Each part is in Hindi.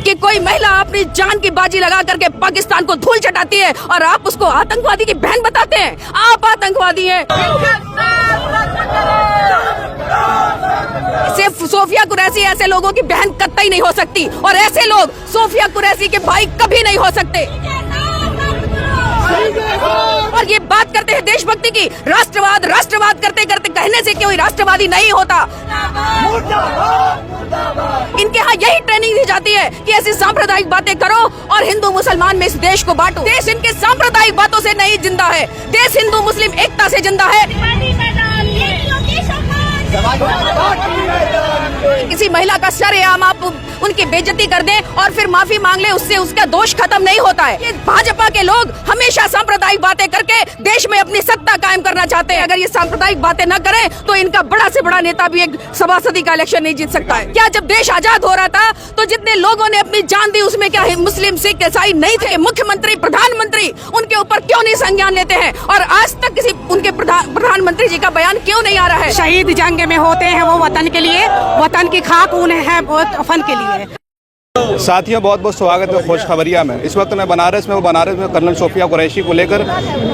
कि कोई महिला अपनी जान की बाजी लगा करके पाकिस्तान को धूल चटाती है और आप उसको आतंकवादी की बहन बताते हैं। आप आतंकवादी हैं। सिर्फ सोफिया कुरैशी ऐसे लोगों की बहन कतई नहीं हो सकती और ऐसे लोग सोफिया कुरैशी के भाई कभी नहीं हो सकते। और ये बात करते हैं देशभक्ति की, राष्ट्रवाद राष्ट्रवाद करते करते कहने से कोई राष्ट्रवादी नहीं होता। इनके यहाँ यही ट्रेनिंग दी जाती है कि ऐसी सांप्रदायिक बातें करो और हिंदू मुसलमान में इस देश को बांटो। देश इनके सांप्रदायिक बातों से नहीं जिंदा है, देश हिंदू मुस्लिम एकता से जिंदा है। किसी महिला का सरेआम आप उनकी बेइज्जती कर दें और फिर माफी मांग ले, उससे उसका दोष खत्म नहीं होता है। ये भाजपा के लोग हमेशा सांप्रदायिक बातें करके देश में अपनी सत्ता कायम करना चाहते हैं। अगर ये सांप्रदायिक बातें न करें तो इनका बड़ा से बड़ा नेता भी एक सभासदी का इलेक्शन नहीं जीत सकता है। क्या जब देश आजाद हो रहा था तो जितने लोगों ने अपनी जान दी उसमें क्या मुस्लिम सिख ईसाई नहीं थे? मुख्यमंत्री प्रधानमंत्री उनके ऊपर क्यों नहीं संज्ञान लेते हैं और आज तक किसी उनके प्रधानमंत्री जी का बयान क्यों नहीं आ रहा है? शहीद जंग में होते हैं वो वतन के लिए, वतन की खाक उन्हें है फन के लिए। साथियों बहुत बहुत स्वागत है खुशखबरिया में। इस वक्त मैं बनारस में कर्नल सोफिया कुरैशी को लेकर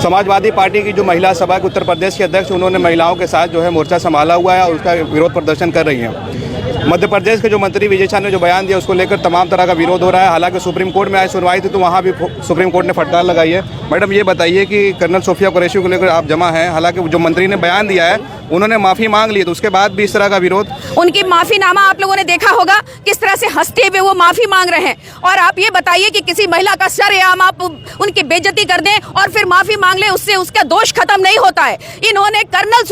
समाजवादी पार्टी की जो महिला सभा के उत्तर प्रदेश के अध्यक्ष उन्होंने महिलाओं के साथ जो है मोर्चा संभाला हुआ है और उसका विरोध प्रदर्शन कर रही हैं। मध्य प्रदेश के जो मंत्री विजय शाह ने जो बयान दिया उसको लेकर तमाम तरह का विरोध हो रहा है। हालांकि सुप्रीम कोर्ट में आज सुनवाई थी तो वहाँ भी सुप्रीम कोर्ट ने फटकार लगाई है। मैडम ये बताइए कि कर्नल सोफिया कुरैशी को लेकर आप जमा हैं, हालांकि जो मंत्री ने बयान दिया है उन्होंने माफी मांग ली तो उसके बाद भी इस तरह का विरोध। उनकी माफीनामा आप लोगों ने देखा होगा किस तरह से हंसते हुए वो माफी मांग रहे हैं। और आप ये बताइए कि किसी महिला का सरेआम आप उनकी बेइज्जती कर दें और फिर माफी मांग ले, उससे उसका दोष खत्म नहीं होता है। इन्होंने कर्नल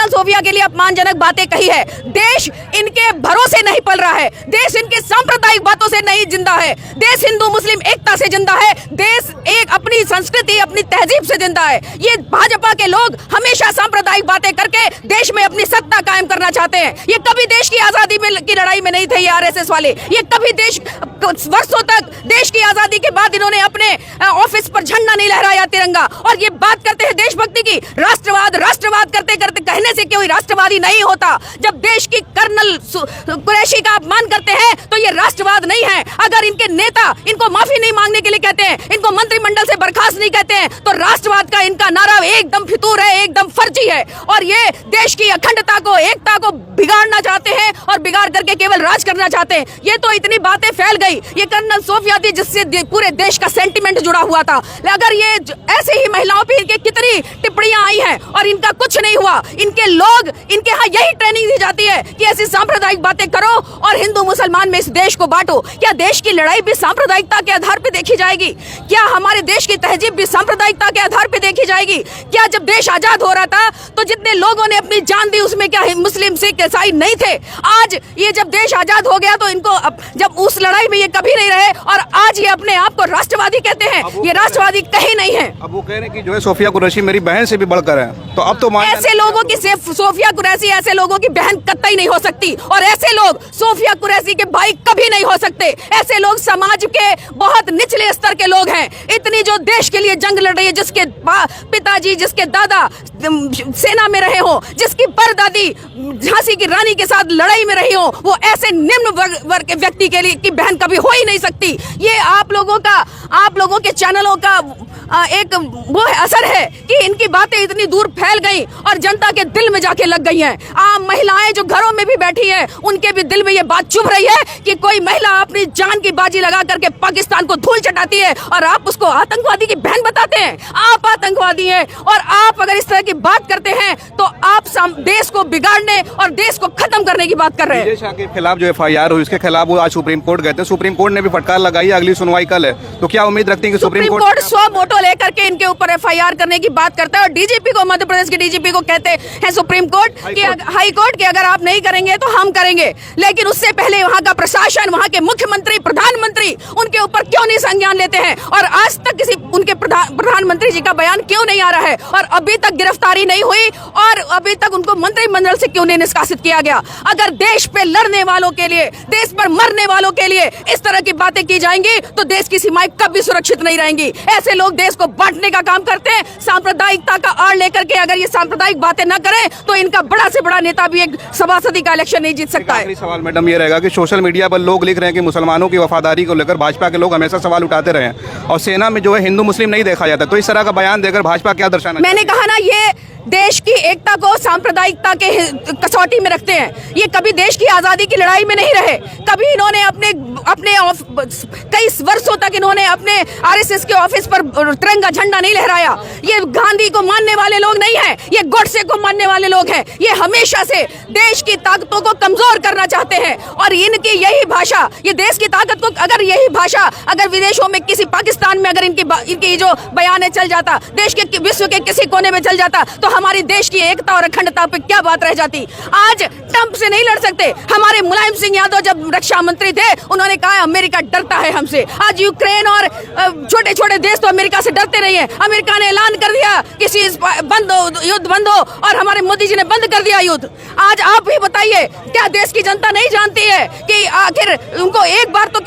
सोफिया के लिए अपमानजनक बातें कही है। देश इनके भरोसे नहीं पल रहा है, देश इनके सांप्रदायिक बातों से नहीं जिंदा है, देश हिंदू मुस्लिम एकता से जिंदा है, देश एक अपनी संस्कृति अपनी तहजीब से जिंदा है। ये भाजपा के लोग हमेशा सांप्रदायिक बातें करके देश में अपनी सत्ता कायम करना चाहते हैं। ये कभी देश की आजादी की लड़ाई में नहीं थे ये आरएसएस वाले। ये कभी वर्षों तक देश की आजादी के बाद इन्होंने अपने ऑफिस पर झंडा नहीं लहराया, तिरंगा। और ये बात करते हैं देशभक्ति की, राष्ट्रवाद राष्ट्रवाद करते करते कहने से कोई राष्ट्रवादी नहीं होता। जब देश की कर्नल कुरैशी का अपमान करते हैं तो ये राष्ट्रवाद नहीं है। अगर इनके नेता इनको माफी नहीं मांगने के लिए कहते हैं, इनको मंत्रिमंडल से बर्खास्त नहीं कहते हैं तो राष्ट्रवाद का इनका नारा एकदम फितूर है, एकदम फर्जी है। और ये देश की अखंडता को एकता को बिगाड़ना चाहते हैं और बिगाड़ करके केवल राज करना चाहते हैं। ये तो इतनी बातें फैल गई। ये कर्नल सोफिया थी जिससे पूरे देश का सेंटिमेंट जुड़ा हुआ था। अगर ये ऐसे ही महिलाओं पर कितनी टिप्पणियां आई हैं और इनका कुछ नहीं हुआ। इनके यहाँ यही ट्रेनिंग दी जाती है कि ऐसी सांप्रदायिक बातें करो और हिंदू मुसलमान में इस देश को बांटो। क्या देश की लड़ाई भी सांप्रदायिकता के आधार पर देखी जाएगी? क्या हमारे देश की तहजीब भी सांप्रदायिकता के आधार पर देखी जाएगी? क्या जब देश आजाद हो रहा था तो जितने लोगों ने अपनी जान दी उसमें क्या मुस्लिम सिख ईसाई नहीं थे? आज ये जब देश आजाद हो गया तो इनको जब उस लड़ाई में ये कभी नहीं रहे और आज ये अपने आप को राष्ट्रवादी कहते हैं। ये राष्ट्रवादी कहीं नहीं है। अब वो कह रहे हैं कि जो है सोफिया कुरैशी मेरी बहन से भी बढ़कर है। तो अब तो ऐसे लोगों की सिर्फ सोफिया कुरैशी ऐसे लोगों की बहन कतई नहीं हो सकती और ऐसे लोग सोफिया कुरैशी के भाई कभी नहीं हो सकते। ऐसे लोग समाज के बहुत निचले स्तर के लोग हैं। इतनी जो देश के लिए जंग लड़ रही है, जिसके पिताजी जिसके दादा सेना में रहे हो, जिसकी परदादी झांसी की रानी के साथ लड़ाई में रही हो, वो ऐसे निम्न वर्ग के व्यक्ति के लिए की बहन कभी हो ही नहीं सकती। ये आप लोगों के चैनलों का एक वो असर है कि इनकी बातें इतनी दूर फैल गई और जनता के दिल में जाके लग गई हैं। आम महिलाएं जो घरों में भी बैठी हैं उनके भी दिल में ये बात चुभ रही है कि कोई महिला अपनी जान की बाजी लगा करके पाकिस्तान को धूल चटाती है और आप उसको आतंकवादी की बहन बताते हैं। आप आतंकवादी हैं और आप अगर इस तरह की बात करते हैं तो आप देश को बिगाड़ने और देश को खत्म करने की बात कर रहे हैं। विजय शाह के खिलाफ जो FIR हुई उसके खिलाफ वो आज सुप्रीम कोर्ट गए थे। सुप्रीम कोर्ट ने भी फटकार लगाई है, अगली सुनवाई कल है। तो क्या उम्मीद रखती है कि सुप्रीम कोर्ट 100 वोटों लेकर के इनके ऊपर FIR करने की बात करता है और डीजीपी को, मध्य प्रदेश के डीजीपी को कहते हैं सुप्रीम कोर्ट कि हाई कोर्ट कि अगर आप नहीं करेंगे तो हम करेंगे। लेकिन उससे पहले वहाँ का प्रशासन, वहाँ के मुख्यमंत्री प्रधानमंत्री उनके ऊपर क्यों नहीं संज्ञान लेते हैं और आज तक किसी उनके प्रधानमंत्री जी का बयान क्यों नहीं आ रहा है और अभी तक गिरफ्तारी नहीं हुई और अभी तक उनको मंत्रिमंडल से क्यों नहीं निष्कासित किया गया? अगर देश पे लड़ने वालों के लिए, देश पर मरने वालों के लिए इस तरह की बातें की जाएंगी तो देश की सीमाएं कभी सुरक्षित नहीं रहेंगी। ऐसे लोग देश को बांटने का काम करते हैं, सांप्रदायिकता का आड़ लेकर के। अगर ये सांप्रदायिक बातें न करें तो इनका बड़ा से बड़ा नेता भी एक सभासदी का इलेक्शन नहीं जीत सकता है। आखिरी सवाल मैडम ये रहेगा कि सोशल मीडिया पर लोग लिख रहे हैं कि मुसलमानों की वफादारी को लेकर भाजपा के लोग हमेशा सवाल उठाते रहे हैं और सेना में जो है हिंदू मुस्लिम नहीं देखा जाता, तो इस तरह का बयान देकर भाजपा क्या दर्शाना? मैंने कहा ना, ये देश की एकता को सांप्रदायिकता के कसौटी में रखते हैं। ये कभी देश की आजादी की लड़ाई में नहीं रहे। कभी इन्होंने अपने कई वर्षों तक इन्होंने अपने आरएसएस के ऑफिस पर तिरंगा झंडा नहीं लहराया। ये गांधी को मानने वाले लोग नहीं हैं, ये गोडसे को मानने वाले लोग हैं। ये हमेशा से देश की ताकतों को कमजोर करना चाहते हैं और इनकी यही भाषा, ये देश की ताकत को, अगर यही भाषा अगर विदेशों में किसी पाकिस्तान में अगर इनकी जो बयान है चल जाता, देश के विश्व के किसी कोने में चल जाता, तो हमारी देश की एकता और अखंडता पे क्या बात रह जाती। आज ट्रंप से नहीं लड़ सकते। हमारे मुलायम सिंह यादव जब रक्षा मंत्री थे, उन्होंने कहा अमेरिका डरता है हमसे। आज यूक्रेन और छोटे छोटे देश तो अमेरिका से डरते नहीं है। अमेरिका ने ऐलान कर दिया कि युद्ध बंद हो और हमारे मोदी जी ने बंद कर दिया युद्ध। आज आप ही बताइए, क्या देश की जनता नहीं जानती है कि आखिर उनको एक बार तो